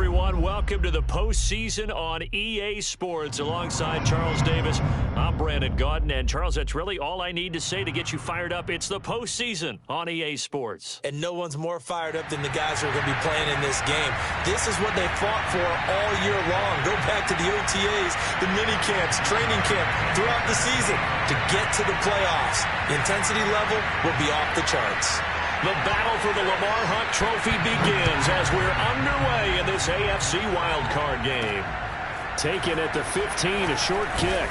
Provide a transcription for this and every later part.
everyone. Welcome to the postseason on EA Sports. Alongside Charles Davis, I'm Brandon Gaudin. And Charles, that's really all I need to say to get you fired up. It's the postseason on EA Sports. And no one's more fired up than the guys who are going to be playing in this game. This is what they fought for all year long. Go back to the OTAs, the mini camps, training camp, throughout the season to get to the playoffs. The intensity level will be off the charts. The battle for the Lamar Hunt Trophy begins as we're underway in this AFC wildcard game. Taken at the 15, a short kick.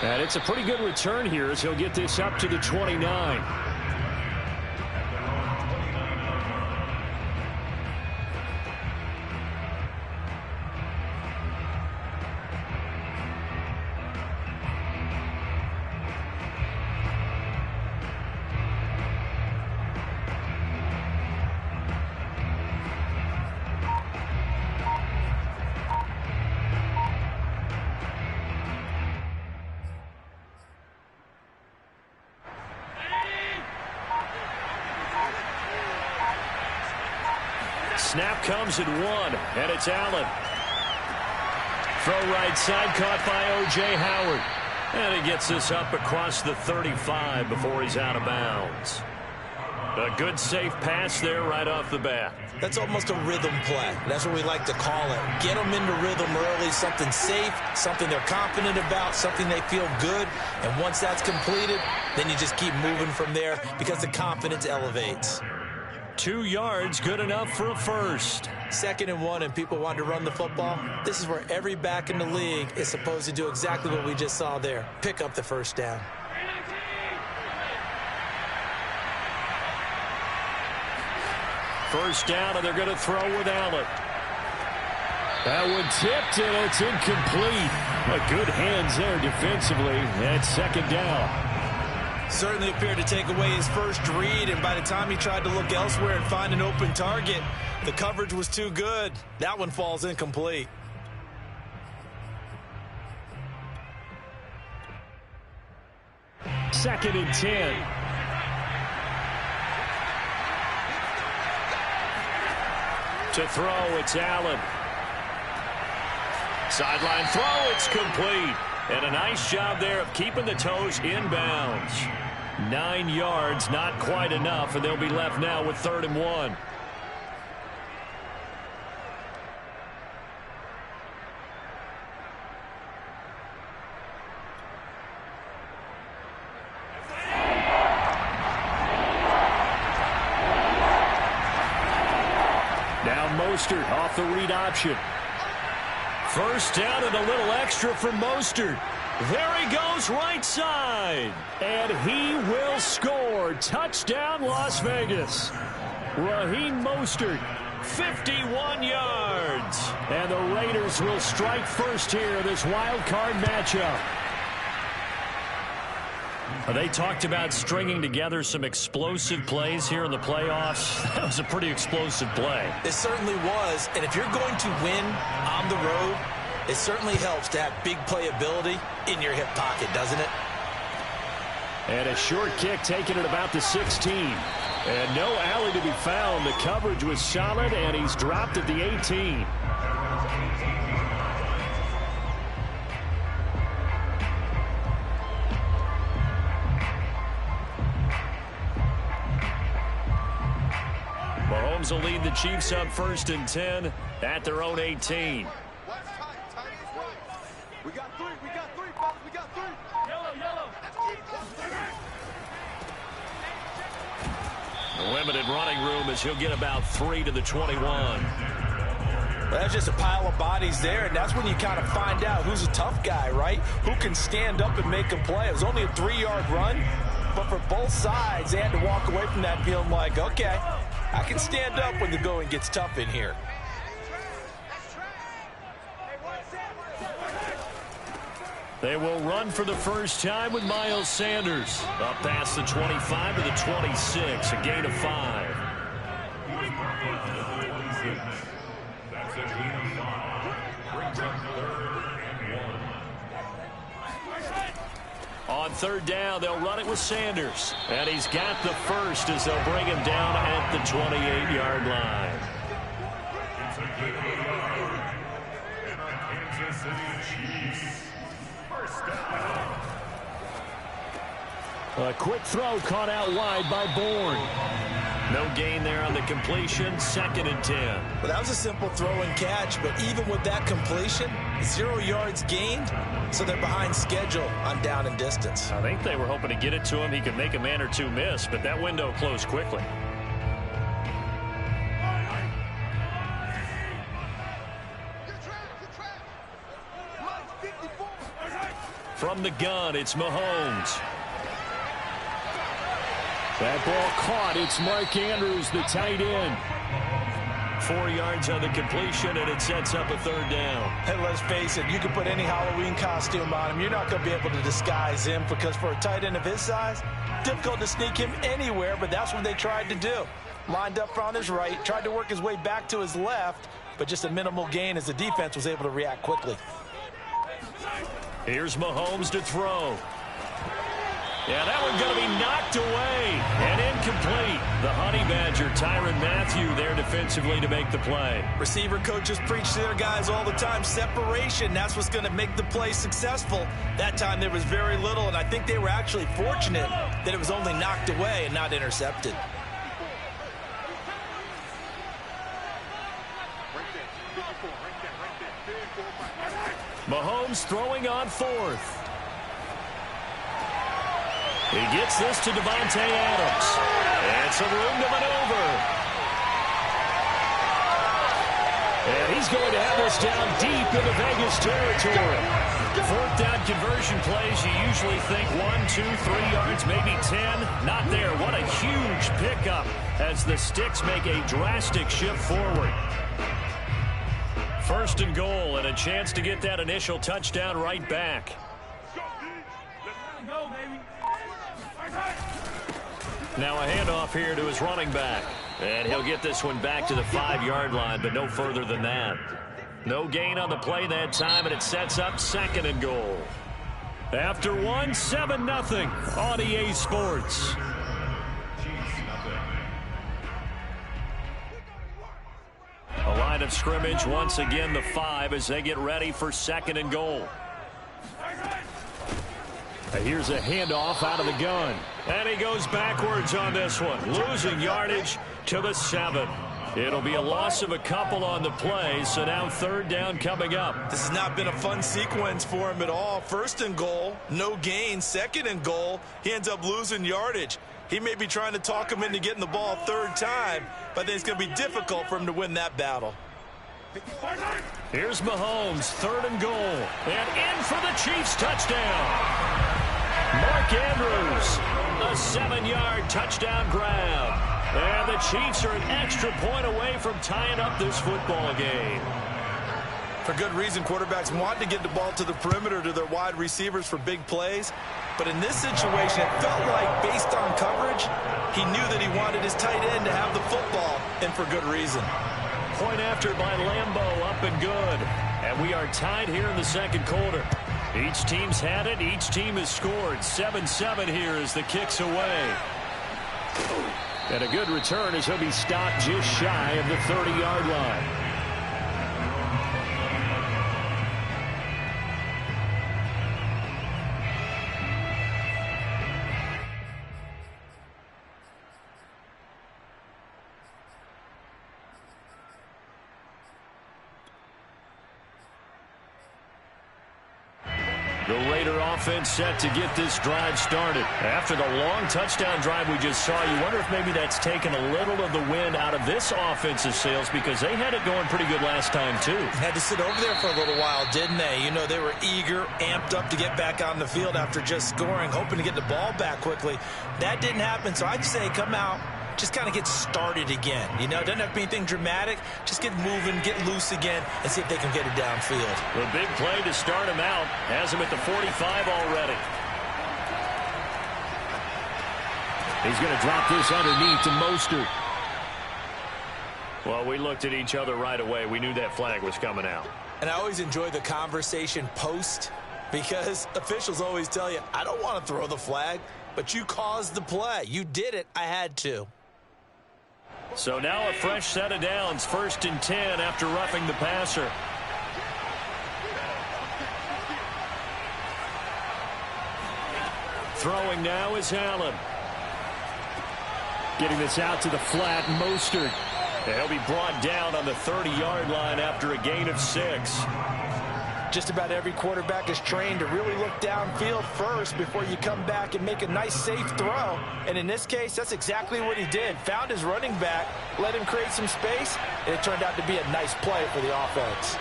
And it's a pretty good return here as he'll get this up to the 29. Snap comes at 1, and it's Allen. Throw right side caught by O.J. Howard. And he gets this up across the 35 before he's out of bounds. A good safe pass there right off the bat. That's almost a rhythm play. That's what we like to call it. Get them into rhythm early, something safe, something they're confident about, something they feel good. And once that's completed, then you just keep moving from there because the confidence elevates. 2 yards, good enough for a first. 2nd and 1, and people want to run the football. This is where every back in the league is supposed to do exactly what we just saw there. Pick up the first down. First down, and they're going to throw with Allen. That one tipped, and it's incomplete. But good hands there defensively. And 2nd down. Certainly appeared to take away his first read, and by the time he tried to look elsewhere and find an open target, the coverage was too good. That one falls incomplete. Second and 10. To throw, it's Allen. Sideline throw, it's complete. And a nice job there of keeping the toes inbounds. 9 yards, not quite enough, and they'll be left now with 3rd and 1. Now Mostert off the read option. First down and a little extra for Mostert. There he goes right side. And he will score. Touchdown, Las Vegas. Raheem Mostert, 51 yards. And the Raiders will strike first here in this wild card matchup. They talked about stringing together some explosive plays here in the playoffs. That was a pretty explosive play. It certainly was. And if you're going to win on the road, it certainly helps to have big playability in your hip pocket, doesn't it? And a short kick taken at about the 16. And no alley to be found. The coverage was solid, and he's dropped at the 18. Mahomes will lead the Chiefs up 1st and 10 at their own 18. We got three, fellas, we got three. Yellow. The limited running room as he'll get about 3 to the 21. Well, that's just a pile of bodies there, and that's when you kind of find out who's a tough guy, right? Who can stand up and make a play. It was only a 3-yard run, but for both sides, they had to walk away from that feeling like, okay, I can stand up when the going gets tough in here. They will run for the first time with Miles Sanders. Up past the 25 to the 26, a gain of 5. That's a gain of 5. Brings up 3rd and 1. On 3rd down, they'll run it with Sanders. And he's got the first as they'll bring him down at the 28-yard line. A quick throw caught out wide by Bourne. No gain there on the completion. 2nd and 10. Well, that was a simple throw and catch, but even with that completion, 0 yards gained, so they're behind schedule on down and distance. I think they were hoping to get it to him. He could make a man or two miss, but that window closed quickly. From the gun, it's Mahomes. That ball caught. It's Mark Andrews, the tight end. 4 yards on the completion, and it sets up a 3rd down. And let's face it, you can put any Halloween costume on him. You're not going to be able to disguise him, because for a tight end of his size, difficult to sneak him anywhere, but that's what they tried to do. Lined up on his right, tried to work his way back to his left, but just a minimal gain as the defense was able to react quickly. Here's Mahomes to throw. Yeah, that one's going to be knocked away and incomplete. The Honey Badger, Tyrann Mathieu, there defensively to make the play. Receiver coaches preach to their guys all the time. Separation, that's what's going to make the play successful. That time there was very little, and I think they were actually fortunate that it was only knocked away and not intercepted. Mahomes throwing on 4th. He gets this to Devontae Adams. And some room to maneuver. And he's going to have this down deep into Vegas territory. 4th down conversion plays, you usually think 1, 2, 3 yards, maybe 10. Not there. What a huge pickup as the sticks make a drastic shift forward. 1st and goal, and a chance to get that initial touchdown right back. Now a handoff here to his running back. And he'll get this one back to the 5-yard line, but no further than that. No gain on the play that time, and it sets up 2nd and goal. After 1, 7-0 on EA Sports. A line of scrimmage, once again the 5 as they get ready for 2nd and goal. Here's a handoff out of the gun. And he goes backwards on this one, losing yardage to the 7. It'll be a loss of a couple on the play, so now 3rd down coming up. This has not been a fun sequence for him at all. 1st and goal, no gain. 2nd and goal, he ends up losing yardage. He may be trying to talk him into getting the ball 3rd time, but I think it's going to be difficult for him to win that battle. Here's Mahomes, 3rd and goal. And in for the Chiefs touchdown. Mark Andrews, a 7-yard touchdown grab. And the Chiefs are an extra point away from tying up this football game. For good reason, quarterbacks want to get the ball to the perimeter to their wide receivers for big plays. But in this situation, it felt like, based on coverage, he knew that he wanted his tight end to have the football, and for good reason. Point after by Lambeau, up and good. And we are tied here in the 2nd quarter. Each team's had it. Each team has scored. 7-7 here as the kick's away. And a good return as he'll be stopped just shy of the 30-yard line. The Raider offense set to get this drive started. After the long touchdown drive we just saw, you wonder if maybe that's taken a little of the wind out of this offensive sails, because they had it going pretty good last time, too. Had to sit over there for a little while, didn't they? You know, they were eager, amped up to get back on the field after just scoring, hoping to get the ball back quickly. That didn't happen, so I'd say come out, just kind of get started again. You know, doesn't have to be anything dramatic. Just get moving, get loose again, and see if they can get it downfield. The big play to start him out has him at the 45 already. He's going to drop this underneath to Mostert. Well, we looked at each other right away. We knew that flag was coming out. And I always enjoy the conversation post, because officials always tell you, I don't want to throw the flag, but you caused the play. You did it. I had to. So now a fresh set of downs, 1st and 10 after roughing the passer. Throwing now is Allen. Getting this out to the flat, Mostert. He'll be brought down on the 30-yard line after a gain of 6. Just about every quarterback is trained to really look downfield first before you come back and make a nice, safe throw. And in this case, that's exactly what he did. Found his running back, let him create some space, and it turned out to be a nice play for the offense.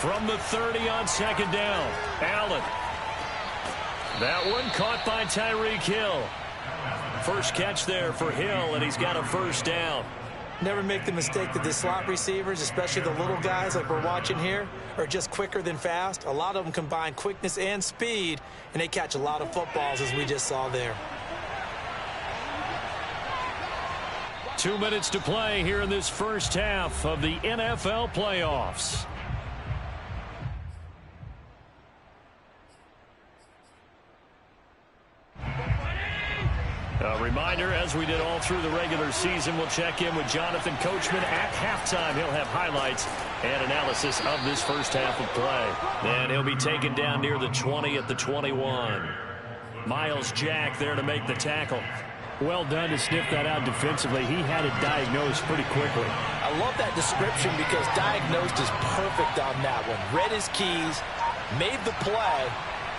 From the 30 on second down, Allen. That one caught by Tyreek Hill. First catch there for Hill, and he's got a first down. Never make the mistake that the slot receivers, especially the little guys like we're watching here, are just quicker than fast. A lot of them combine quickness and speed, and they catch a lot of footballs, as we just saw there. 2 minutes to play here in this first half of the NFL playoffs. A reminder, as we did all through the regular season, we'll check in with Jonathan Coachman at halftime. He'll have highlights and analysis of this first half of play. And he'll be taken down near the 20 at the 21. Miles Jack there to make the tackle. Well done to sniff that out defensively. He had it diagnosed pretty quickly. I love that description because diagnosed is perfect on that one. Read his keys, made the play,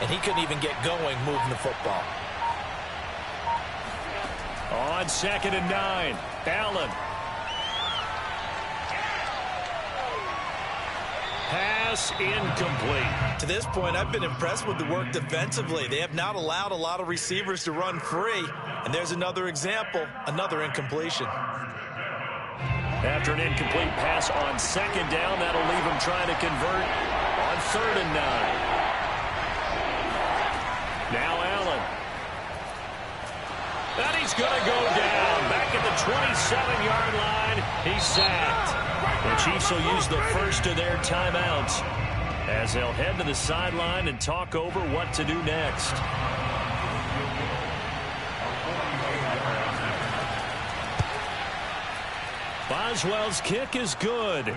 and he couldn't even get going moving the football. On 2nd and 9, Allen. Pass incomplete. To this point, I've been impressed with the work defensively. They have not allowed a lot of receivers to run free. And there's another example, another incompletion. After an incomplete pass on 2nd down, that'll leave him trying to convert on 3rd and 9. Now Allen. And he's going to go down. Back at the 27-yard line. He's sacked. The Chiefs will use the first of their timeouts as they'll head to the sideline and talk over what to do next. Boswell's kick is good.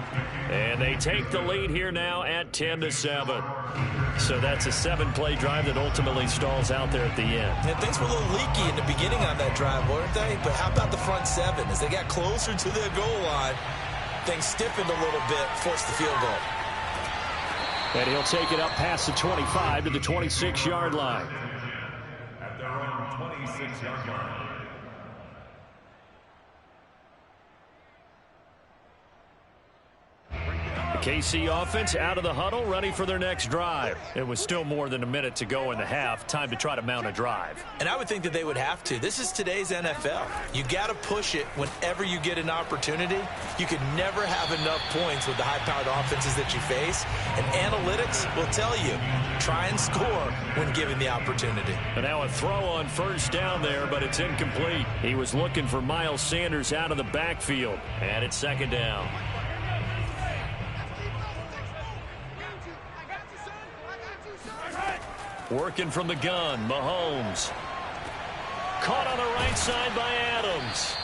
And they take the lead here now at 10-7. So that's a 7-play drive that ultimately stalls out there at the end. And things were a little leaky in the beginning on that drive, weren't they? But how about the front 7? As they got closer to their goal line, things stiffened a little bit, forced the field goal. And he'll take it up past the 25 to the 26-yard line. At their own 26-yard line. The KC offense out of the huddle, ready for their next drive. It was still more than a minute to go in the half. Time to try to mount a drive. And I would think that they would have to. This is today's NFL. You got to push it whenever you get an opportunity. You could never have enough points with the high-powered offenses that you face. And analytics will tell you, try and score when given the opportunity. And now a throw on 1st down there, but it's incomplete. He was looking for Miles Sanders out of the backfield. And it's 2nd down. Working from the gun, Mahomes. Caught on the right side by Adams.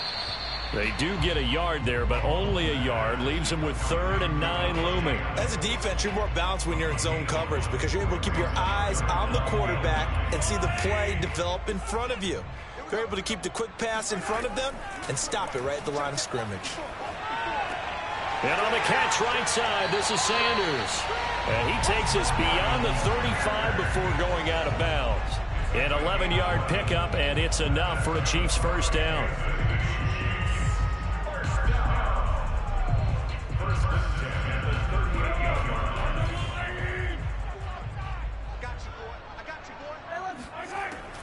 They do get a yard there, but only a yard. Leaves them with 3rd and 9 looming. As a defense, you're more balanced when you're in zone coverage because you're able to keep your eyes on the quarterback and see the play develop in front of you. You're able to keep the quick pass in front of them and stop it right at the line of scrimmage. And on the catch right side, this is Sanders. And he takes us beyond the 35 before going out of bounds. An 11-yard pickup, and it's enough for a Chiefs first down.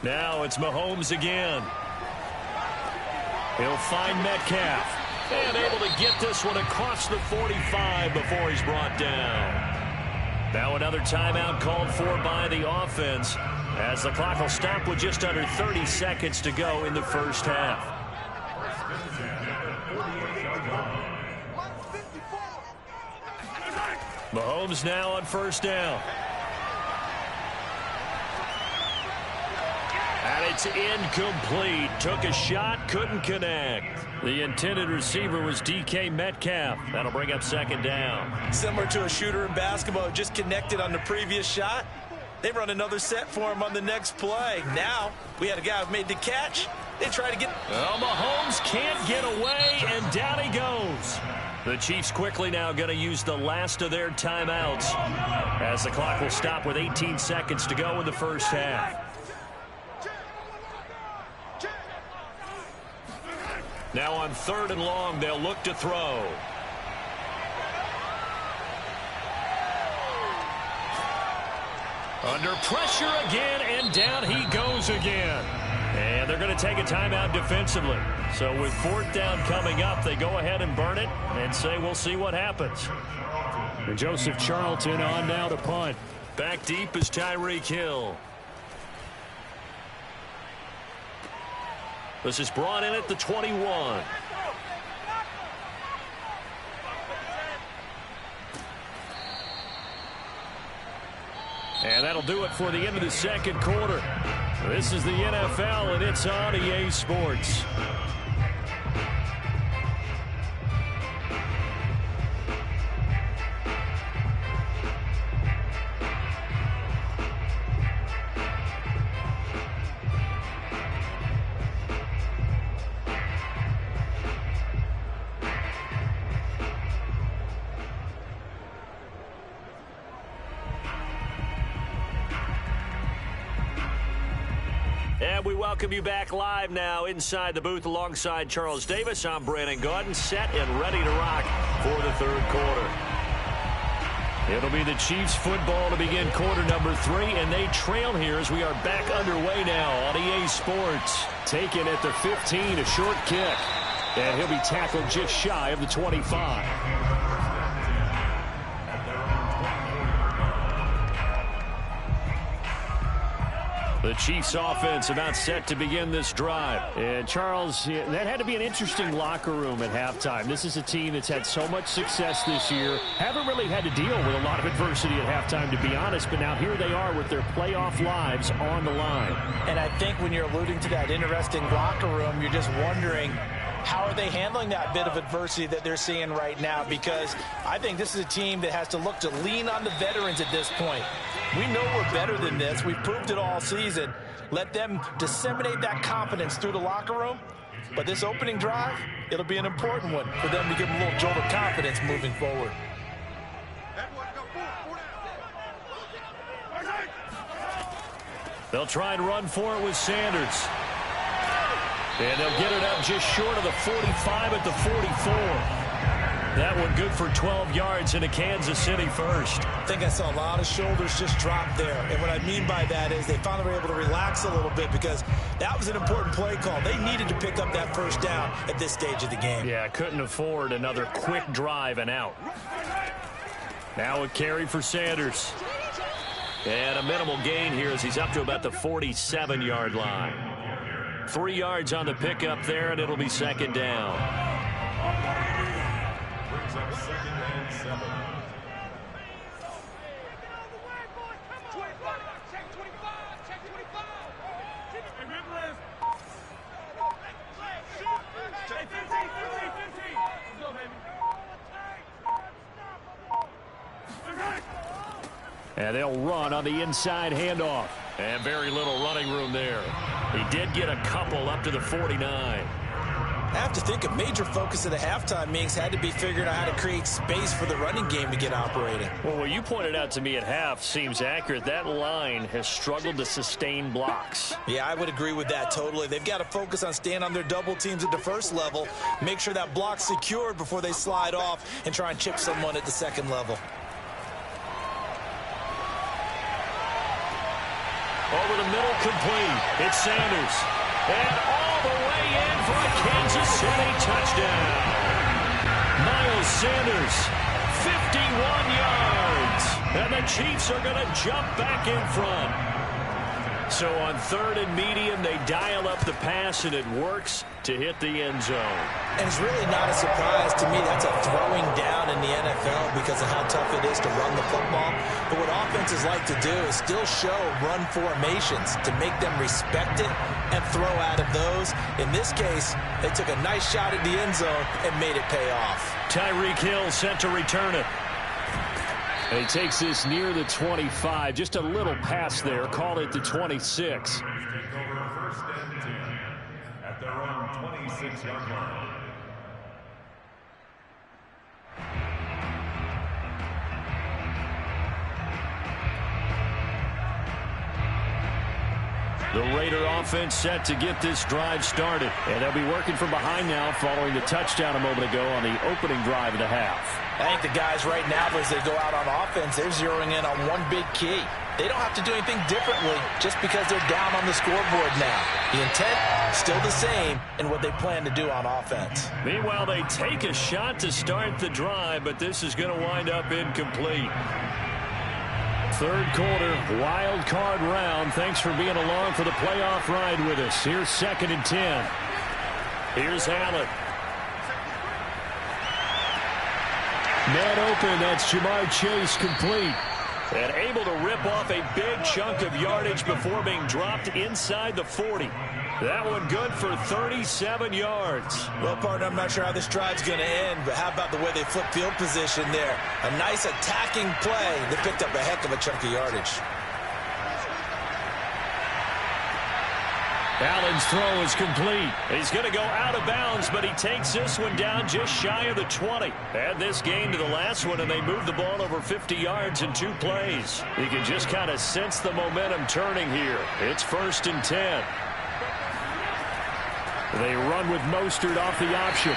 Now it's Mahomes again. He'll find Metcalf. And able to get this one across the 45 before he's brought down. Now another timeout called for by the offense as the clock will stop with just under 30 seconds to go in the first half. Mahomes now on 1st down. And it's incomplete. Took a shot, couldn't connect. The intended receiver was DK Metcalf. That'll bring up 2nd down. Similar to a shooter in basketball who just connected on the previous shot. They run another set for him on the next play. Now, we had a guy who made the catch. They try to get... Well, Mahomes can't get away, and down he goes. The Chiefs quickly now going to use the last of their timeouts as the clock will stop with 18 seconds to go in the first half. Now on 3rd and long, they'll look to throw. Under pressure again, and down he goes again. And they're going to take a timeout defensively. So with 4th down coming up, they go ahead and burn it and say we'll see what happens. And Joseph Charlton on now to punt. Back deep is Tyreek Hill. This is brought in at the 21. And that'll do it for the end of the second quarter. This is the NFL, and it's on EA Sports. And we welcome you back live now inside the booth alongside Charles Davis. I'm Brandon Gaudin, set and ready to rock for the 3rd quarter. It'll be the Chiefs football to begin quarter number 3, and they trail here as we are back underway now on EA Sports. Taken at the 15, a short kick. And he'll be tackled just shy of the 25. The Chiefs offense about set to begin this drive. And Charles, that had to be an interesting locker room at halftime. This is a team that's had so much success this year. Haven't really had to deal with a lot of adversity at halftime, to be honest. But now here they are with their playoff lives on the line. And I think when you're alluding to that interesting locker room, you're just wondering, how are they handling that bit of adversity that they're seeing right now? Because I think this is a team that has to look to lean on the veterans at this point. We know we're better than this. We've proved it all season. Let them disseminate that confidence through the locker room. But this opening drive, it'll be an important one for them to give them a little jolt of confidence moving forward. They'll try and run for it with Sanders. And they'll get it up just short of the 45 at the 44. That one good for 12 yards into Kansas City first. I think I saw a lot of shoulders just drop there. And what I mean by that is they finally were able to relax a little bit because that was an important play call. They needed to pick up that first down at this stage of the game. Yeah, couldn't afford another quick drive and out. Now a carry for Sanders. And a minimal gain here as he's up to about the 47-yard line. 3 yards on the pickup there, and it'll be 2nd down. Brings up 2nd and 7. And they'll run on the inside handoff. And very little running room there. He did get a couple up to the 49. I have to think a major focus of the halftime meetings had to be figuring out how to create space for the running game to get operating. Well, what you pointed out to me at half seems accurate. That line has struggled to sustain blocks. Yeah, I would agree with that totally. They've got to focus on staying on their double teams at the first level, make sure that block's secured before they slide off and try and chip someone at the second level. Over the middle, complete. It's Sanders. And all the way in for a Kansas City touchdown. Miles Sanders, 51 yards. And the Chiefs are going to jump back in front. So on 3rd and medium, they dial up the pass, and it works to hit the end zone. And it's really not a surprise to me. That's a throwing down in the NFL because of how tough it is to run the football. But what offenses like to do is still show run formations to make them respect it and throw out of those. In this case, they took a nice shot at the end zone and made it pay off. Tyreek Hill set to return it. And he takes this near the 25. Just a little pass there. Call it the 26. Take over first and 10 at their own 26-yard line. The Raider offense set to get this drive started. And they'll be working from behind now following the touchdown a moment ago on the opening drive of the half. I think the guys right now, as they go out on offense, they're zeroing in on one big key. They don't have to do anything differently just because they're down on the scoreboard now. The intent, still the same in what they plan to do on offense. Meanwhile, they take a shot to start the drive, but this is going to wind up incomplete. Third quarter, wild card round. Thanks for being along for the playoff ride with us. Here's 2nd and 10. Here's Allen. Man open, that's Jamar Chase complete. And able to rip off a big chunk of yardage before being dropped inside the 40. That one good for 37 yards. Well, partner, I'm not sure how this drive's going to end, but how about the way they flip field position there? A nice attacking play. They picked up a heck of a chunk of yardage. Allen's throw is complete. He's going to go out of bounds, but he takes this one down just shy of the 20. Add this gain to the last one, and they move the ball over 50 yards in 2 plays. You can just kind of sense the momentum turning here. It's 1st and 10. They run with Mostert off the option.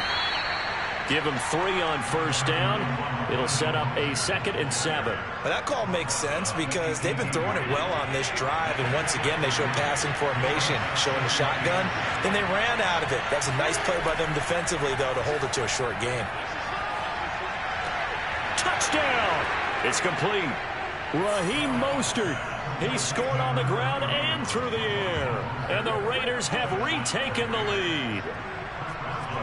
Give him 3 on first down. It'll set up a 2nd and 7. Well, that call makes sense because they've been throwing it well on this drive, and once again they show passing formation, showing the shotgun. Then they ran out of it. That's a nice play by them defensively, though, to hold it to a short game. Touchdown! It's complete. Raheem Mostert. He scored on the ground and through the air. And the Raiders have retaken the lead.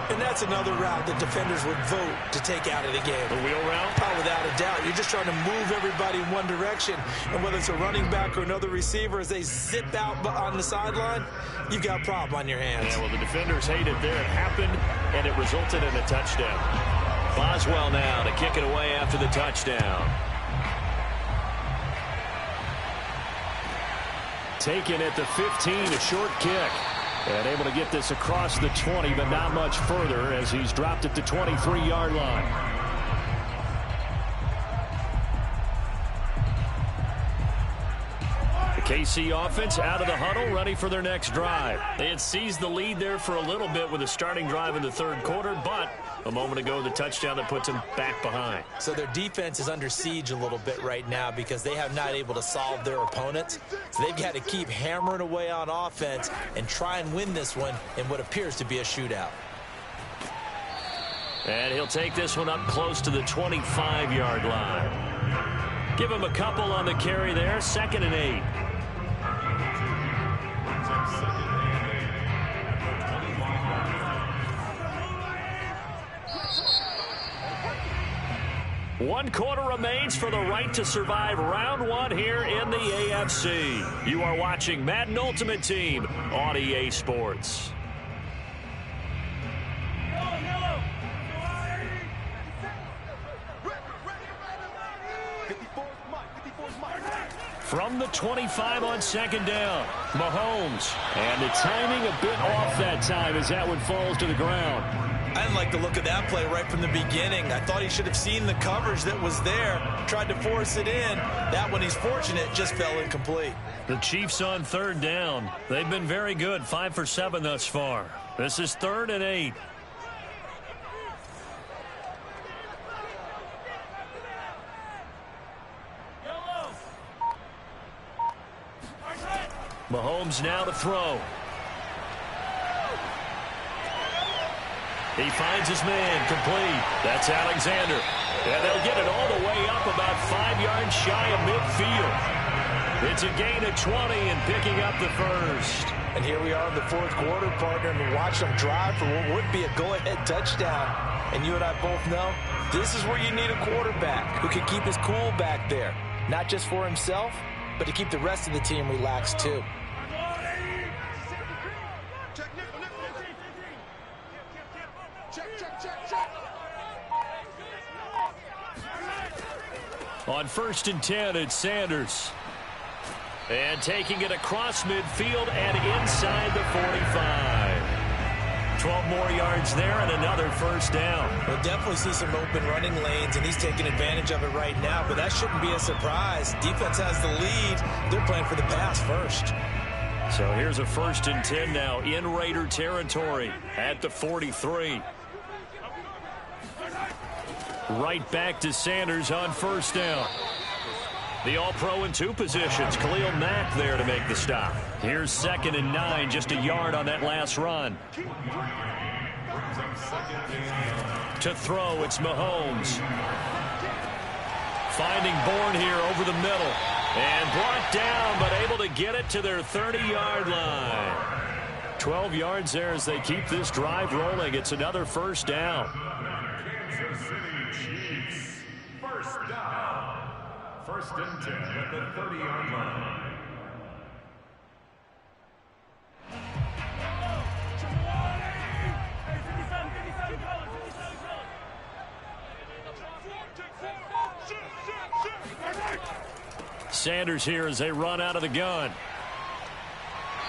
And that's another route that defenders would vote to take out of the game. The wheel route? Oh, without a doubt. You're just trying to move everybody in one direction. And whether it's a running back or another receiver, as they zip out on the sideline, you've got a problem on your hands. Yeah, well, the defenders hate it there. It happened, and it resulted in a touchdown. Boswell now to kick it away after the touchdown. Taken at the 15, a short kick. And able to get this across the 20, but not much further as he's dropped at the 23-yard line. The KC offense out of the huddle, ready for their next drive. They had seized the lead there for a little bit with a starting drive in the third quarter, but a moment ago, the touchdown that puts them back behind. So their defense is under siege a little bit right now because they have not able to solve their opponents. So they've got to keep hammering away on offense and try and win this one in what appears to be a shootout. And he'll take this one up close to the 25-yard line. Give him a couple on the carry there, 2nd and 8. One quarter remains for the right to survive round 1 here in the AFC. You are watching Madden Ultimate Team on EA Sports. From the 25 on 2nd down, Mahomes. And the timing a bit off that time as that one falls to the ground. I didn't like the look of that play right from the beginning. I thought he should have seen the coverage that was there, tried to force it in. That one, he's fortunate, just fell incomplete. The Chiefs on 3rd down. They've been very good, 5 for 7 thus far. This is 3rd and 8. Mahomes now to throw. He finds his man, complete. That's Alexander. And they'll get it all the way up about 5 yards shy of midfield. It's a gain of 20 and picking up the first. And here we are in the 4th quarter, partner, and watch them drive for what would be a go-ahead touchdown. And you and I both know this is where you need a quarterback who can keep his cool back there. Not just for himself, but to keep the rest of the team relaxed too. On 1st and 10, it's Sanders. And taking it across midfield and inside the 45. 12 more yards there and another first down. We'll definitely see some open running lanes, and he's taking advantage of it right now, but that shouldn't be a surprise. Defense has the lead. They're playing for the pass first. So here's a 1st and 10 now in Raider territory at the 43. Right back to Sanders on 1st down. The All-Pro in 2 positions. Khalil Mack there to make the stop. Here's 2nd and 9, just a yard on that last run. To throw, it's Mahomes. Finding Bourne here over the middle. And brought down, but able to get it to their 30-yard line. 12 yards there as they keep this drive rolling. It's another first down. Kansas City Chiefs. First down. 1st and 10 at the 30-yard line. Sanders here as they run out of the gun.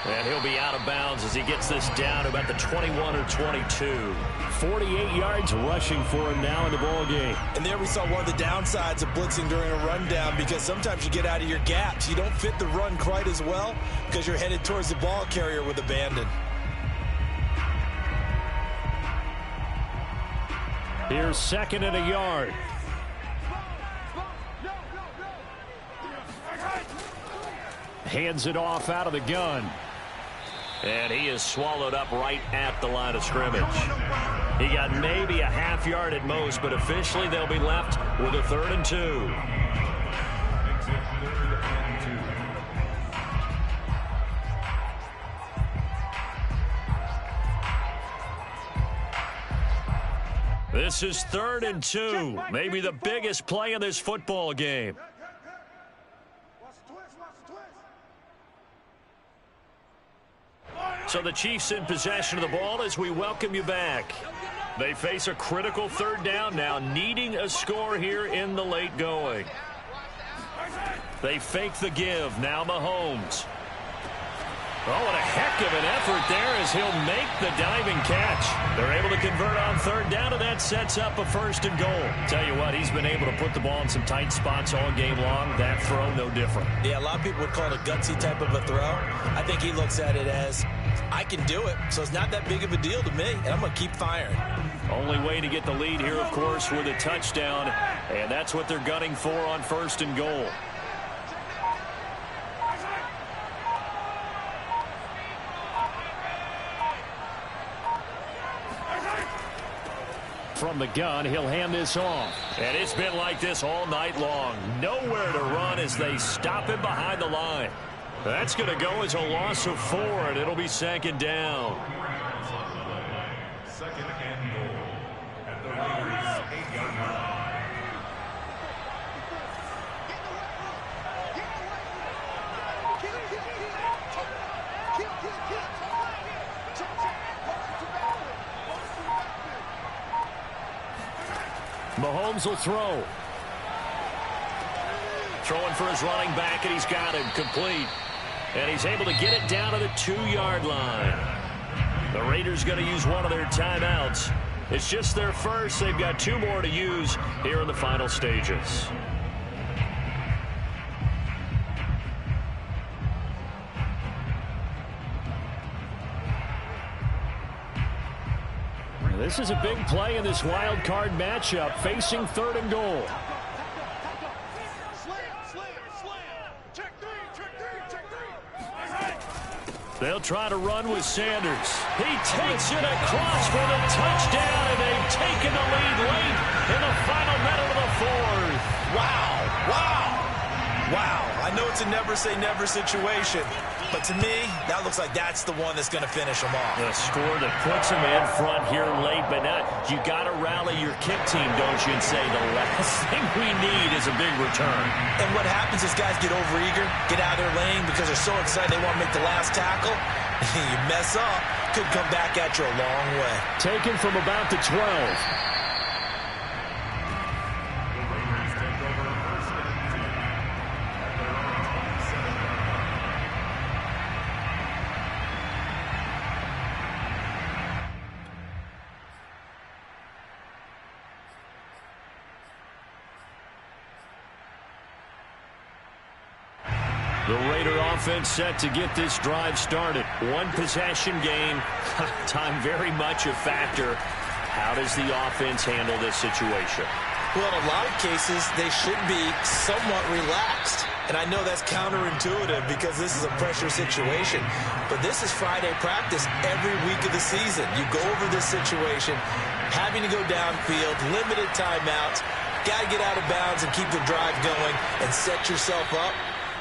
And he'll be out of bounds as he gets this down to about the 21 or 22. 48 yards rushing for him now in the ball game. And there we saw one of the downsides of blitzing during a rundown, because sometimes you get out of your gaps. You don't fit the run quite as well because you're headed towards the ball carrier with abandon. Here's 2nd and a yard. Hands it off out of the gun. And he is swallowed up right at the line of scrimmage. He got maybe a half yard at most, but officially they'll be left with a 3rd and 2. This is 3rd and 2. Maybe the biggest play in this football game. So the Chiefs in possession of the ball as we welcome you back. They face a critical 3rd down now, needing a score here in the late going. They fake the give. Now Mahomes. Oh, what a heck of an effort there as he'll make the diving catch. They're able to convert on 3rd down, and that sets up a 1st and goal. Tell you what, he's been able to put the ball in some tight spots all game long. That throw, no different. Yeah, a lot of people would call it a gutsy type of a throw. I think he looks at it as, I can do it, so it's not that big of a deal to me, and I'm going to keep firing. Only way to get the lead here, of course, with a touchdown, and that's what they're gunning for on 1st and goal. From the gun, he'll hand this off. And it's been like this all night long. Nowhere to run as they stop him behind the line. That's going to go as a loss of 4, and it'll be 2nd down. 2nd and goal at the Raiders' 8-yard line. Mahomes will throw. Throwing for his running back, and he's got him complete. And he's able to get it down to the 2-yard line. The Raiders going to use one of their timeouts. It's just their first. They've got 2 more to use here in the final stages. This is a big play in this wild card matchup, facing 3rd and goal. They'll try to run with Sanders. He takes it across for the touchdown, and they've taken the lead late in the final minute of the 4th. Wow, wow, wow. I know it's a never-say-never situation, but to me, that looks like that's the one that's going to finish them off. The score that puts them in front here late, but not. You got to rally your kick team, don't you, and say the last thing we need is a big return. And what happens is guys get overeager, get out of their lane because they're so excited they want to make the last tackle. You mess up, could come back at you a long way. Taken from about the 12. The Raiders take over 1st and The Raider offense set to get this drive started. One possession game. Time very much a factor. How does the offense handle this situation? Well, in a lot of cases, they should be somewhat relaxed. And I know that's counterintuitive because this is a pressure situation. But this is Friday practice every week of the season. You go over this situation, having to go downfield, limited timeouts, got to get out of bounds and keep the drive going and set yourself up.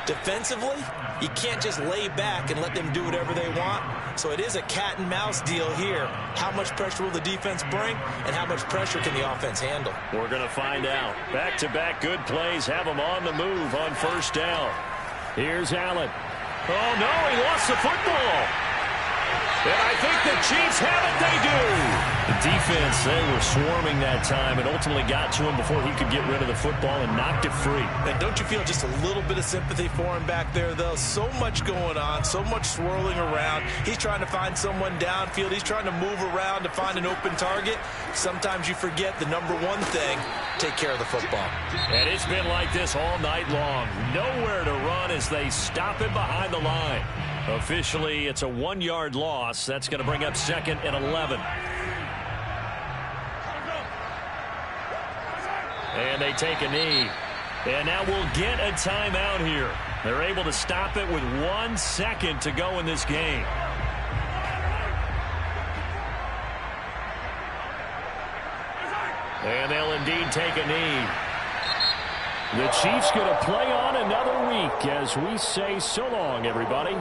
Defensively, you can't just lay back and let them do whatever they want. So it is a cat and mouse deal here. How much pressure will the defense bring, and how much pressure can the offense handle? We're going to find out. Back-to-back good plays have them on the move on first down. Here's Allen. Oh, no, he lost the football. And I think the Chiefs have it. They do. The defense, they were swarming that time and ultimately got to him before he could get rid of the football and knocked it free. And don't you feel just a little bit of sympathy for him back there, though? So much going on, so much swirling around. He's trying to find someone downfield. He's trying to move around to find an open target. Sometimes you forget the number one thing, take care of the football. And it's been like this all night long. Nowhere to run as they stop him behind the line. Officially, it's a 1-yard loss. That's going to bring up 2nd and 11. And they take a knee. And now we'll get a timeout here. They're able to stop it with 1 second to go in this game. And they'll indeed take a knee. The Chiefs going to play on another week as we say so long, everybody.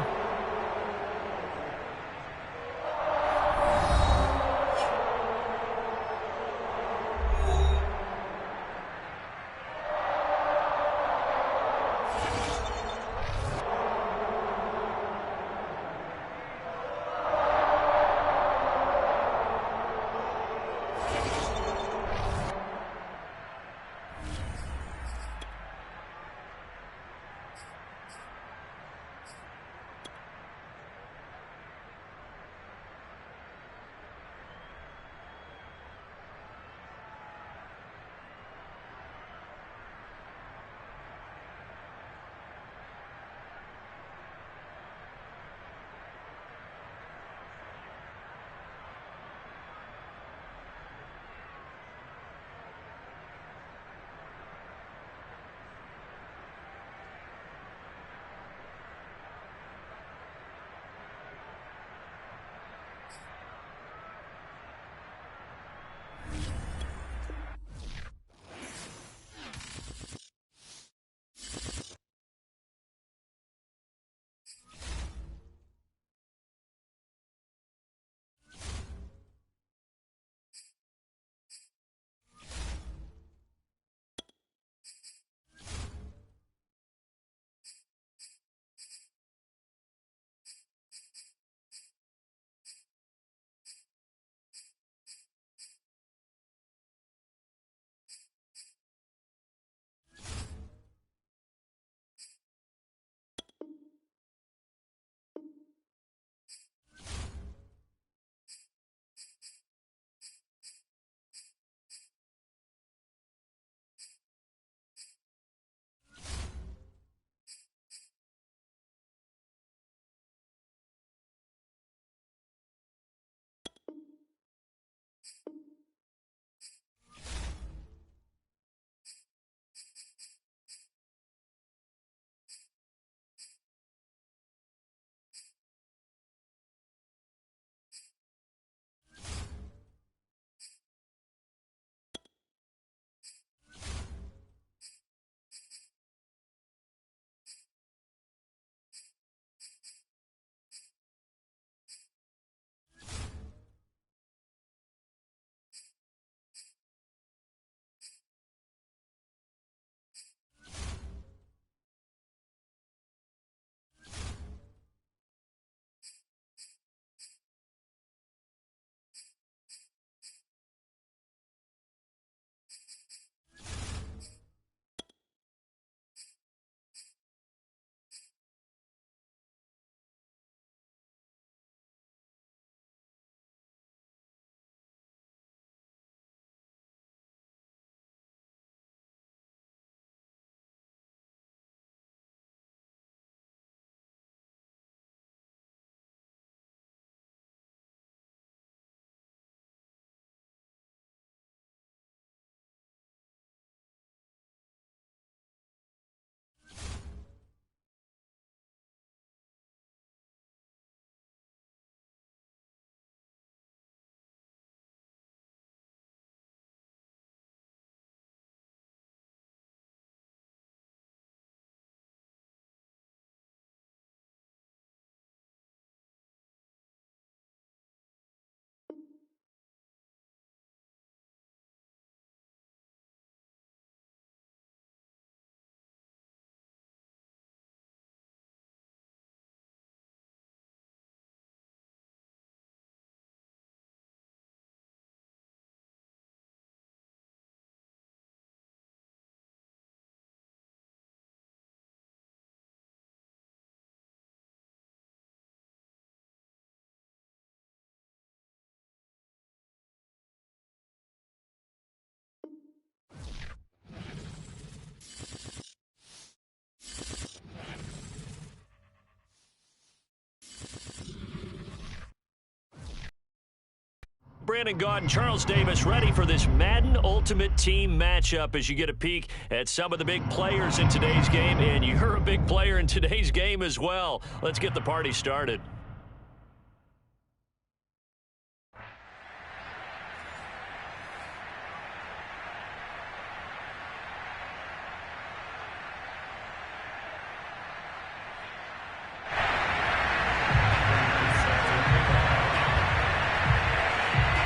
Brandon Gaud and Charles Davis ready for this Madden Ultimate Team matchup as you get a peek at some of the big players in today's game. And you're a big player in today's game as well. Let's get the party started.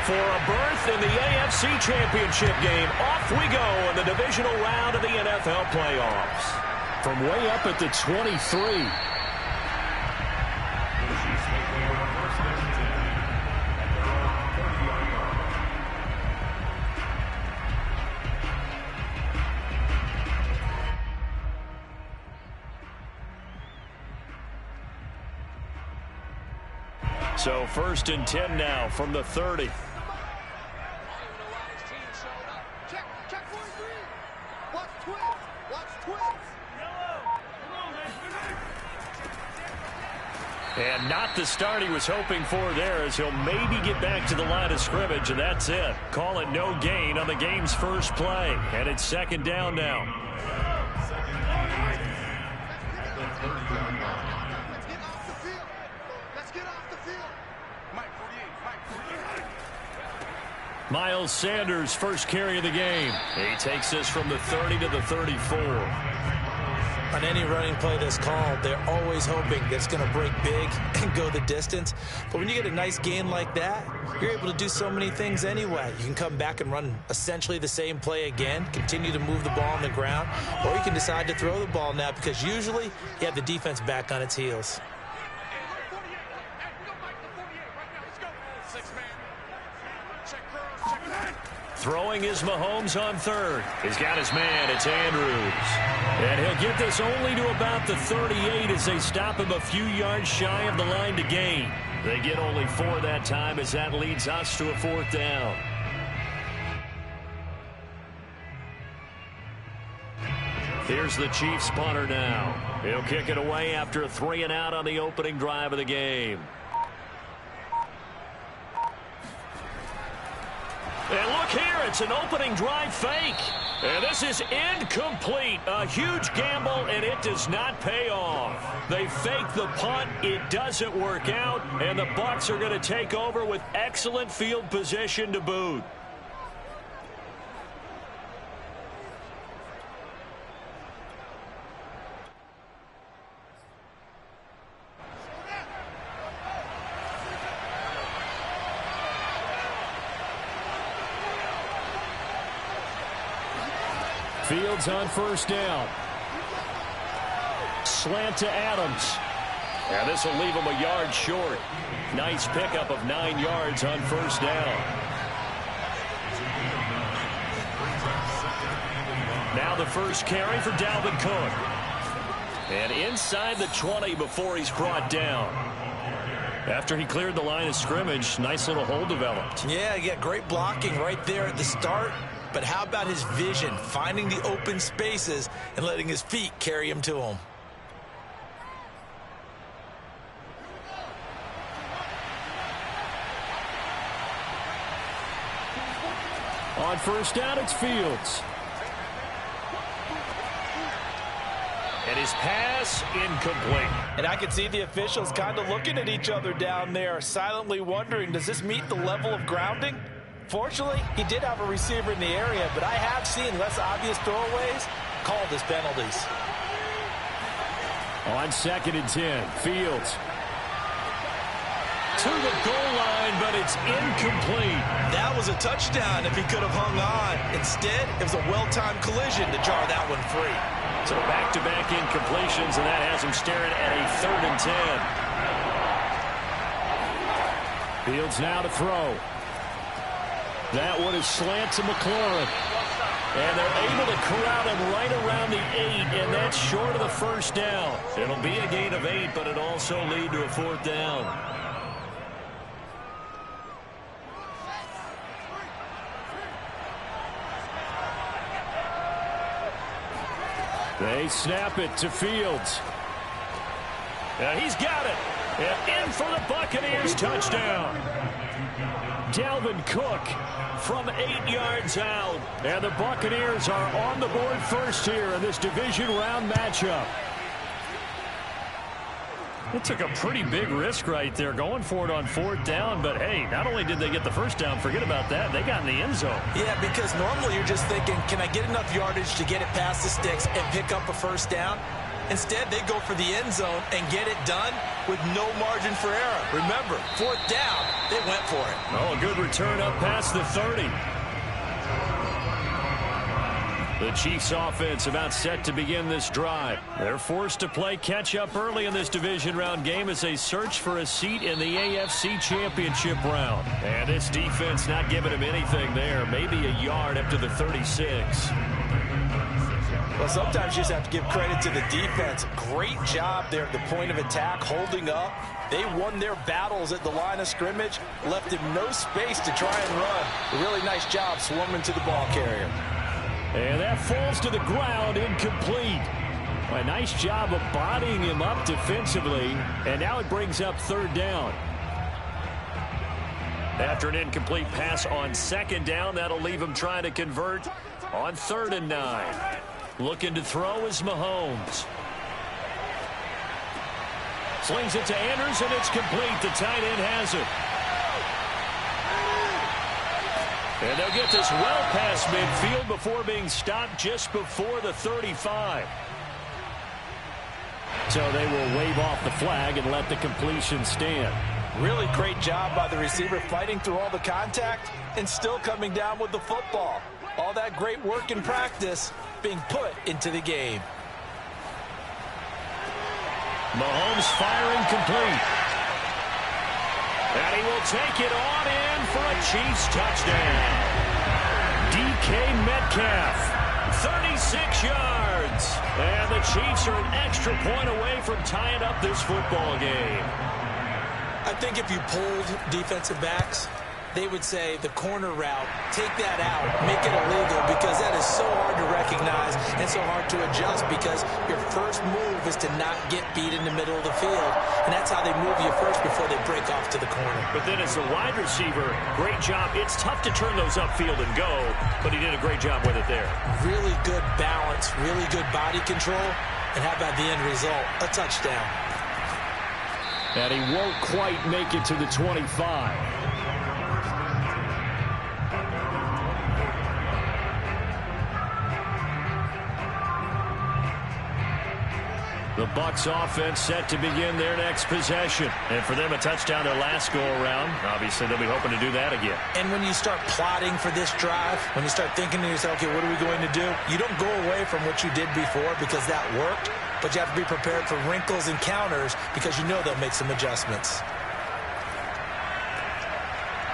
For a berth in the AFC Championship game, off we go in the divisional round of the NFL playoffs. From way up at the 23. So 1st and 10 now from the 30. And not the start he was hoping for there, as he'll maybe get back to the line of scrimmage, and that's it. Call it no gain on the game's first play. And it's 2nd down now. Miles Sanders, first carry of the game. He takes this from the 30 to the 34. On any running play that's called, they're always hoping that it's going to break big and go the distance. But when you get a nice gain like that, you're able to do so many things anyway. You can come back and run essentially the same play again, continue to move the ball on the ground, or you can decide to throw the ball now because usually you have the defense back on its heels. Throwing is Mahomes on 3rd. He's got his man. It's Andrews. And he'll get this only to about the 38 as they stop him a few yards shy of the line to gain. They get only 4 that time as that leads us to a 4th down. Here's the Chiefs punter now. He'll kick it away after a 3-and-out on the opening drive of the game. And look here, it's an opening drive fake. And this is incomplete. A huge gamble, and it does not pay off. They fake the punt. It doesn't work out, and the Bucs are going to take over with excellent field position to boot. Fields on 1st down. Slant to Adams. And this will leave him a yard short. Nice pickup of 9 yards on 1st down. Now the first carry for Dalvin Cook. And inside the 20 before he's brought down. After he cleared the line of scrimmage, nice little hole developed. Yeah, great blocking right there at the start. But how about his vision, finding the open spaces and letting his feet carry him to him? On 1st down, it's Fields. And his pass incomplete. And I can see the officials kind of looking at each other down there, silently wondering, does this meet the level of grounding? Fortunately, he did have a receiver in the area, but I have seen less obvious throwaways called as penalties. On 2nd and 10, Fields. To the goal line, but it's incomplete. That was a touchdown if he could have hung on. Instead, it was a well-timed collision to jar that one free. So back-to-back incompletions, and that has him staring at a 3rd and 10. Fields now to throw. That one is slant to McLaurin. And they're able to corral him right around the 8, and that's short of the 1st down. It'll be a gain of 8, but it'll also lead to a 4th down. They snap it to Fields. And he's got it. And in for the Buccaneers touchdown. Dalvin Cook from 8 yards out. And the Buccaneers are on the board first here in this division round matchup. It took a pretty big risk right there going for it on 4th down. But, hey, not only did they get the first down, forget about that, they got in the end zone. Yeah, because normally you're just thinking, can I get enough yardage to get it past the sticks and pick up a first down? Instead, they go for the end zone and get it done with no margin for error. Remember, 4th down, they went for it. Oh, a good return up past the 30. The Chiefs offense about set to begin this drive. They're forced to play catch-up early in this division round game as they search for a seat in the AFC Championship round. And this defense not giving them anything there. Maybe a yard up to the 36. Well, sometimes you just have to give credit to the defense. Great job there at the point of attack, holding up. They won their battles at the line of scrimmage, left him no space to try and run. A really nice job swarming to the ball carrier. And that falls to the ground, incomplete. A nice job of bodying him up defensively, and now it brings up 3rd down. After an incomplete pass on 2nd down, that'll leave him trying to convert on 3rd and 9. Looking to throw is Mahomes. Slings it to Andrews, and it's complete. The tight end has it. And they'll get this well past midfield before being stopped just before the 35. So they will wave off the flag and let the completion stand. Really great job by the receiver fighting through all the contact and still coming down with the football. All that great work in practice being put into the game. Mahomes firing complete. And he will take it on in for a Chiefs touchdown. DK Metcalf, 36 yards. And the Chiefs are an extra point away from tying up this football game. I think if you polled defensive backs, they would say the corner route, take that out, make it illegal, because that is so hard to recognize and so hard to adjust, because your first move is to not get beat in the middle of the field, and that's how they move you first before they break off to the corner. But then as a wide receiver, great job. It's tough to turn those upfield and go, but he did a great job with it there. Really good balance, really good body control, and how about the end result? A touchdown. And he won't quite make it to the 25. The Bucs offense set to begin their next possession. And for them, a touchdown their last go-around. Obviously, they'll be hoping to do that again. And when you start plotting for this drive, when you start thinking to yourself, okay, what are we going to do? You don't go away from what you did before because that worked, but you have to be prepared for wrinkles and counters because you know they'll make some adjustments.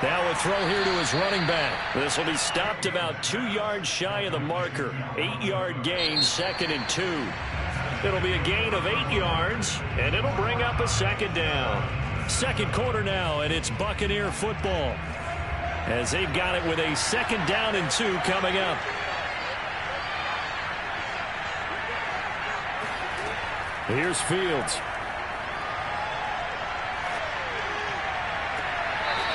Now a throw here to his running back. This will be stopped about 2 yards shy of the marker. 8-yard gain, 2nd and 2. It'll be a gain of 8 yards, and it'll bring up a 2nd down. 2nd quarter now, and it's Buccaneer football, as they've got it with a 2nd down and 2 coming up. Here's Fields.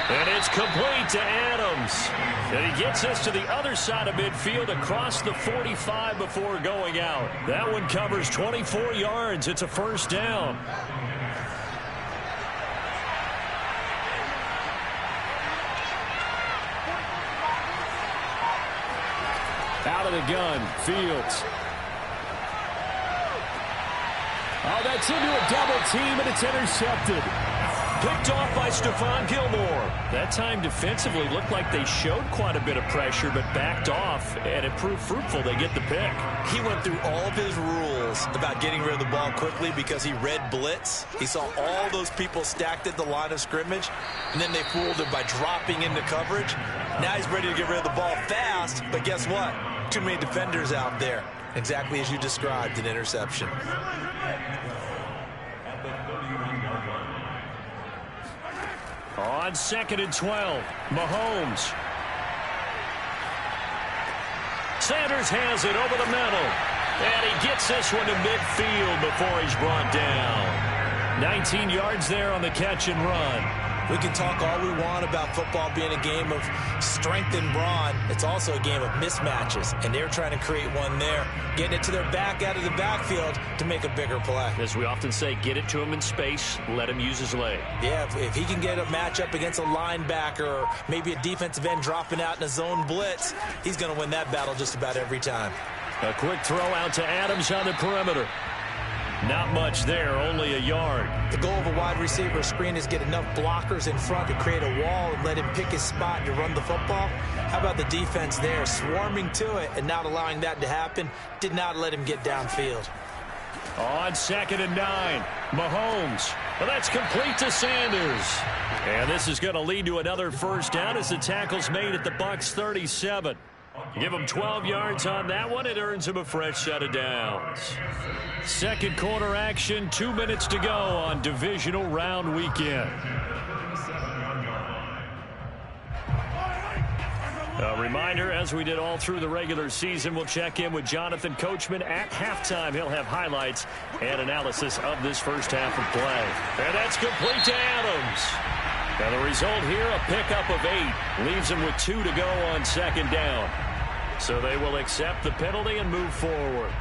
And it's complete to Adams. And he gets us to the other side of midfield across the 45 before going out. That one covers 24 yards. It's a 1st down. Out of the gun, Fields. Oh, that's into a double team, and it's intercepted. Picked off by Stephon Gilmore. That time defensively looked like they showed quite a bit of pressure, but backed off, and it proved fruitful. They get the pick. He went through all of his rules about getting rid of the ball quickly because he read blitz. He saw all those people stacked at the line of scrimmage, and then they fooled him by dropping into coverage. Now he's ready to get rid of the ball fast, but guess what? Too many defenders out there. Exactly as you described, an interception. On 2nd and 12, Mahomes. Sanders has it over the middle. And he gets this one to midfield before he's brought down. 19 yards there on the catch and run. We can talk all we want about football being a game of strength and brawn. It's also a game of mismatches, and they're trying to create one there, getting it to their back out of the backfield to make a bigger play. As we often say, get it to him in space, let him use his leg. Yeah, if he can get a matchup against a linebacker or maybe a defensive end dropping out in a zone blitz, he's going to win that battle just about every time. A quick throw out to Adams on the perimeter. Not much there, only a yard. The goal of a wide receiver screen is get enough blockers in front to create a wall and let him pick his spot to run the football. How about the defense there, swarming to it and not allowing that to happen? Did not let him get downfield. On 2nd and 9, Mahomes. Well, that's complete to Sanders. And this is going to lead to another first down as the tackle's made at the Bucs 37. Give him 12 yards on that one. It earns him a fresh set of downs. Second quarter action, 2 minutes to go on divisional round weekend. A reminder, as we did all through the regular season, we'll check in with Jonathan Coachman at halftime. He'll have highlights and analysis of this first half of play. And that's complete to Adams. And the result here, a pickup of 8. Leaves him with 2 to go on 2nd down. So they will accept the penalty and move forward.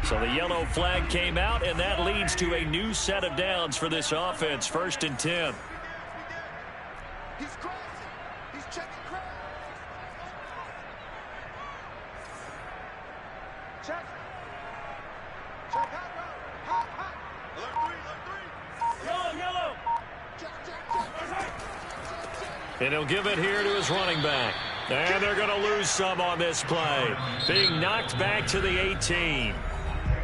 So the yellow flag came out, and that leads to a new set of downs for this offense. 1st and 10. He's crossing. He's checking cross. Check. Check hot. Hot. Alert 3. Yellow. Check. And he'll give it here to his running back. And they're going to lose some on this play. Being knocked back to the 18.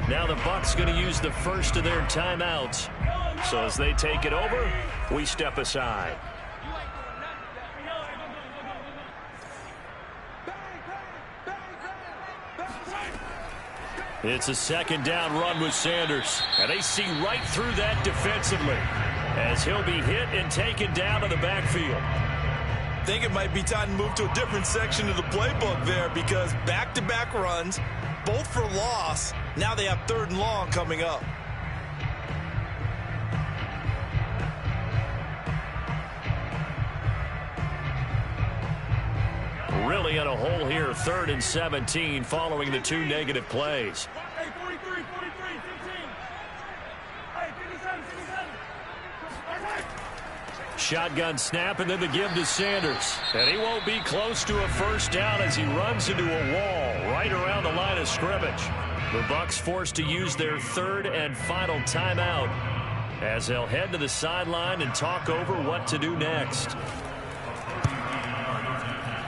Now the Bucs going to use the first of their timeouts. So as they take it over, we step aside. It's a 2nd down run with Sanders. And they see right through that defensively as he'll be hit and taken down to the backfield. I think it might be time to move to a different section of the playbook there because back-to-back runs, both for loss. Now they have 3rd and long coming up. Really in a hole here, 3rd and 17 following the 2 negative plays. Hey, 43, 15. Hey, 57. Shotgun snap and then the give to Sanders. And he won't be close to a first down as he runs into a wall right around the line of scrimmage. The Bucs forced to use their 3rd and final timeout as they'll head to the sideline and talk over what to do next.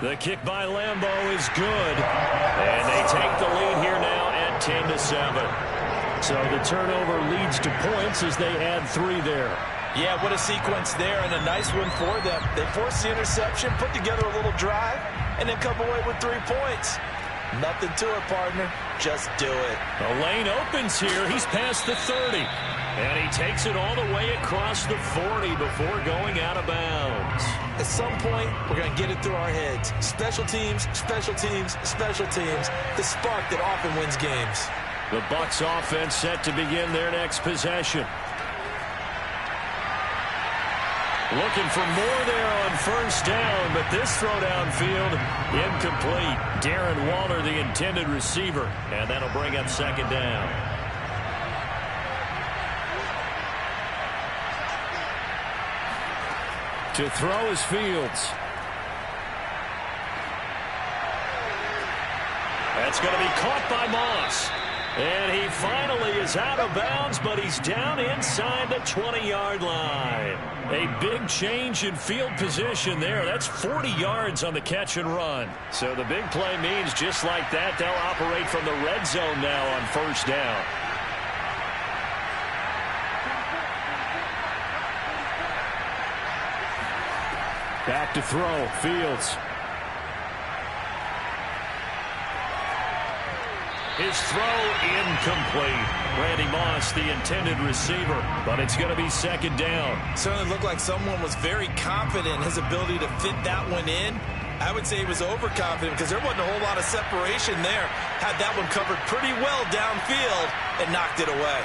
The kick by Lambeau is good. And they take the lead here now at 10-7. So the turnover leads to points as they add 3 there. Yeah, what a sequence there, and a nice one for them. They forced the interception, put together a little drive, and then come away with 3 points. Nothing to it, partner. Just do it. The lane opens here. He's past the 30. And he takes it all the way across the 40 before going out of bounds. At some point, we're going to get it through our heads. Special teams, special teams, special teams. The spark that often wins games. The Bucs offense set to begin their next possession. Looking for more there on first down, but this throw downfield incomplete. Darren Waller, the intended receiver, and that'll bring up 2nd down. To throw is Fields. That's going to be caught by Moss. And he finally is out of bounds, but he's down inside the 20-yard line. A big change in field position there. That's 40 yards on the catch and run. So the big play means just like that, they'll operate from the red zone now on first down. Back to throw, Fields. His throw incomplete. Randy Moss, the intended receiver, but it's going to be 2nd down. Certainly looked like someone was very confident in his ability to fit that one in. I would say he was overconfident because there wasn't a whole lot of separation there. Had that one covered pretty well downfield and knocked it away.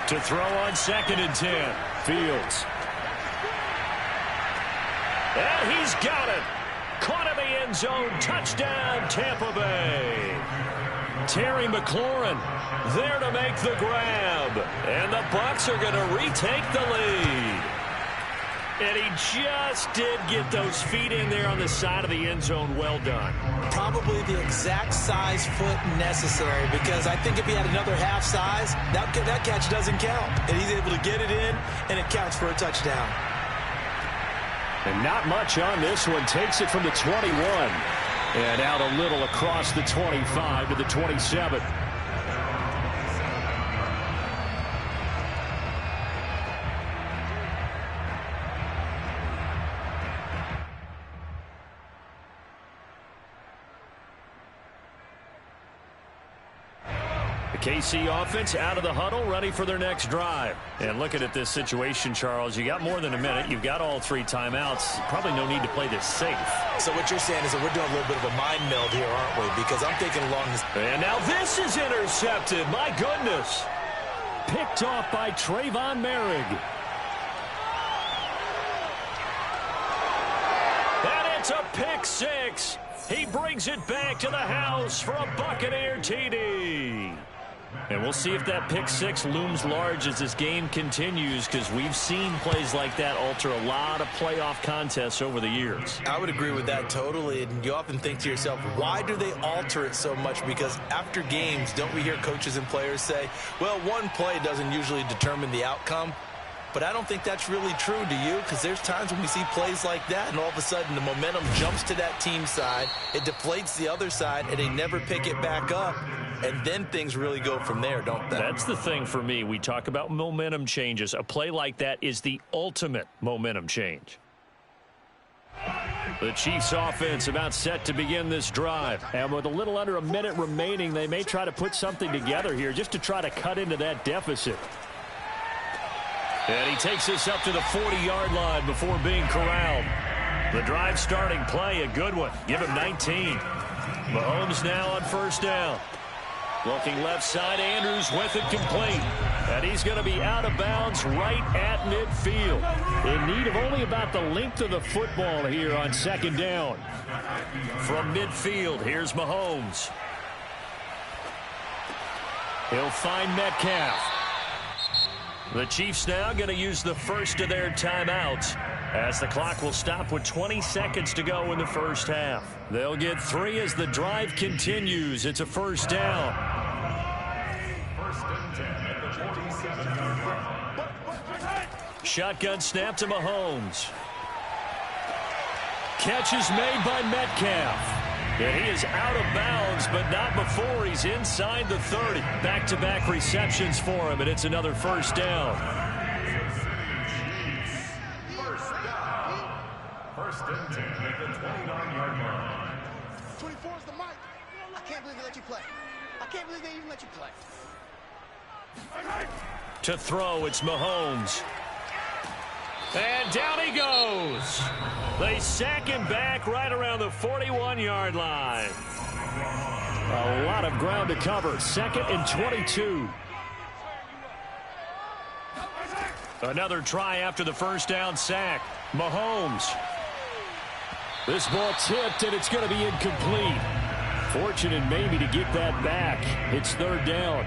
To throw on 2nd and 10. Fields. And he's got it. Caught in the end zone. Touchdown, Tampa Bay. Terry McLaurin there to make the grab. And the Bucs are going to retake the lead. And he just did get those feet in there on the side of the end zone. Well done. Probably the exact size foot necessary, because I think if he had another half size, that catch doesn't count. And he's able to get it in, and it counts for a touchdown. And not much on this one. Takes it from the 21. And out a little across the 25 to the 27. The KC offense out of the huddle, ready for their next drive. And looking at this situation, Charles, you got more than a minute. You've got all 3 timeouts. Probably no need to play this safe. So what you're saying is that we're doing a little bit of a mind meld here, aren't we? Because I'm thinking along this. And now this is intercepted. My goodness. Picked off by Trayvon Merrick. And it's a pick 6. He brings it back to the house for a Buccaneer TD. And we'll see if that pick 6 looms large as this game continues, because we've seen plays like that alter a lot of playoff contests over the years. I would agree with that totally. And you often think to yourself, why do they alter it so much? Because after games, don't we hear coaches and players say, well, one play doesn't usually determine the outcome? But I don't think that's really true, do you? Because there's times when we see plays like that, and all of a sudden the momentum jumps to that team side, it deflates the other side, and they never pick it back up. And then things really go from there, don't they? That's the thing for me. We talk about momentum changes. A play like that is the ultimate momentum change. The Chiefs offense about set to begin this drive. And with a little under a minute remaining, they may try to put something together here just to try to cut into that deficit. And he takes this up to the 40-yard line before being corralled. The drive starting play, a good one. Give him 19. Mahomes now on 1st down. Looking left side, Andrews with it complete. And he's going to be out of bounds right at midfield. In need of only about the length of the football here on 2nd down. From midfield, here's Mahomes. He'll find Metcalf. The Chiefs now going to use the first of their timeouts, as the clock will stop with 20 seconds to go in the first half. They'll get 3 as the drive continues. It's a 1st down. 1st and 10 at the 47-yard line. Shotgun snap to Mahomes. Catch is made by Metcalf. And he is out of bounds, but not before he's inside the 30. Back-to-back receptions for him, and it's another 1st down. 1st and 10 at the 29-yard line. 24 is the mic. I can't believe they let you play. I can't believe they even let you play. To throw, it's Mahomes. And down he goes. They sack him back right around the 41-yard line. A lot of ground to cover. 2nd and 22. Another try after the 1st down sack. Mahomes. This ball tipped, and it's going to be incomplete. Fortunate maybe to get that back. It's 3rd down.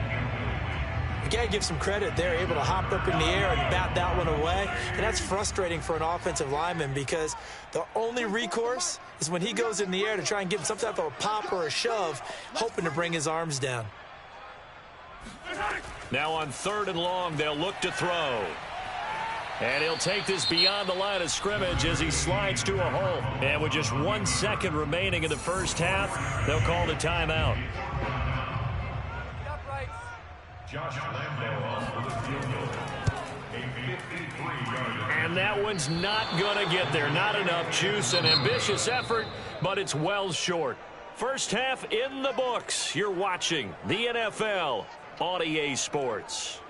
You got to give some credit. They're able to hop up in the air and bat that one away. And that's frustrating for an offensive lineman, because the only recourse is when he goes in the air to try and give him some type of a pop or a shove, hoping to bring his arms down. Now on 3rd and long, they'll look to throw. And he'll take this beyond the line of scrimmage as he slides to a hole. And with just 1 second remaining in the first half, they'll call the timeout. Josh Lambo with a field goal. A 53-yard. And that one's not going to get there. Not enough juice. An ambitious effort, but it's well short. First half in the books. You're watching the NFL on EA Sports.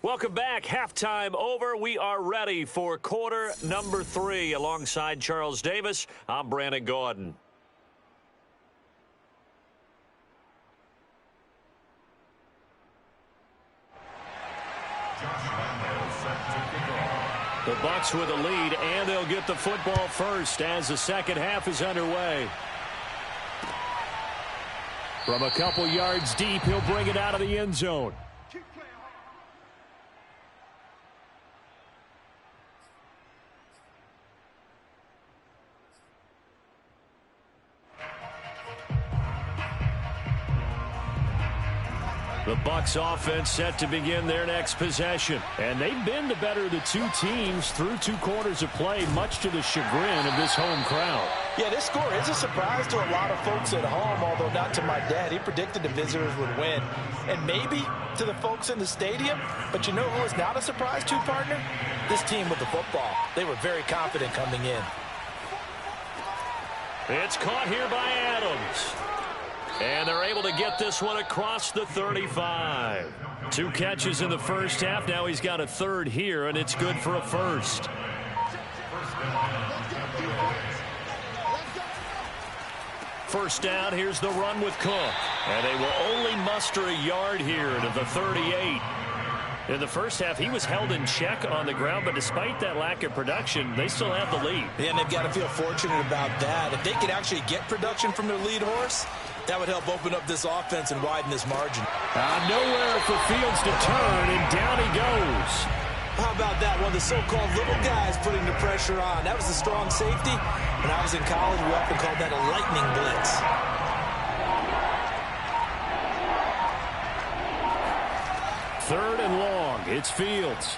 Welcome back. Halftime over. We are ready for quarter number 3. Alongside Charles Davis, I'm Brandon Gordon. The Bucks with a lead, and they'll get the football first as the second half is underway. From a couple yards deep, he'll bring it out of the end zone. The Bucks offense set to begin their next possession. And they've been the better of the two teams through 2 quarters of play, much to the chagrin of this home crowd. Yeah, this score is a surprise to a lot of folks at home, although not to my dad. He predicted the visitors would win. And maybe to the folks in the stadium. But you know who is not a surprise to, partner? This team with the football. They were very confident coming in. It's caught here by Adams. And they're able to get this one across the 35. 2 catches in the first half. Now he's got a third here, and it's good for a first. First down, here's the run with Cook. And they will only muster a yard here to the 38. In the first half, he was held in check on the ground, but despite that lack of production, they still have the lead. Yeah, and they've got to feel fortunate about that. If they could actually get production from their lead horse, that would help open up this offense and widen this margin. Nowhere for Fields to turn, and down he goes. How about that? One of the so-called little guys putting the pressure on. That was a strong safety. When I was in college, we often called that a lightning blitz. Third and long. It's Fields.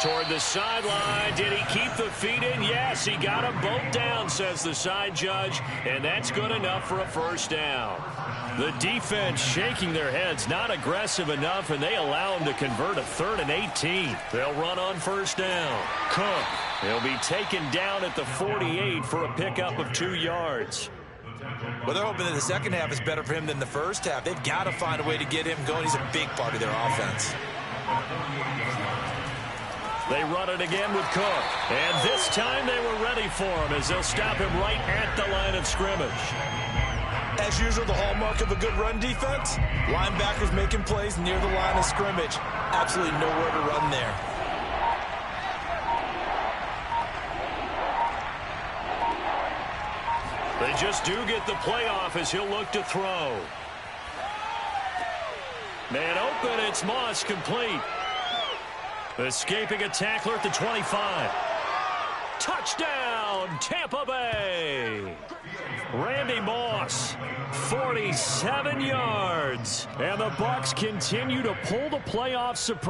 Toward the sideline. Did he keep the feet in? Yes, he got them both down, says the side judge, and that's good enough for a first down. The defense shaking their heads, not aggressive enough, and they allow him to convert a 3rd and 18. They'll run on first down. Cook. He'll be taken down at the 48 for a pickup of 2 yards. Well, they're hoping that the second half is better for him than the first half. They've got to find a way to get him going. He's a big part of their offense. They run it again with Cook. And this time they were ready for him as they'll stop him right at the line of scrimmage. As usual, the hallmark of a good run defense, linebackers making plays near the line of scrimmage. Absolutely nowhere to run there. They just do get the playoff as he'll look to throw. Man open, it's Moss, complete. Escaping a tackler at the 25. Touchdown, Tampa Bay. Randy Moss, 47 yards. And the Bucks continue to pull the playoff surprise.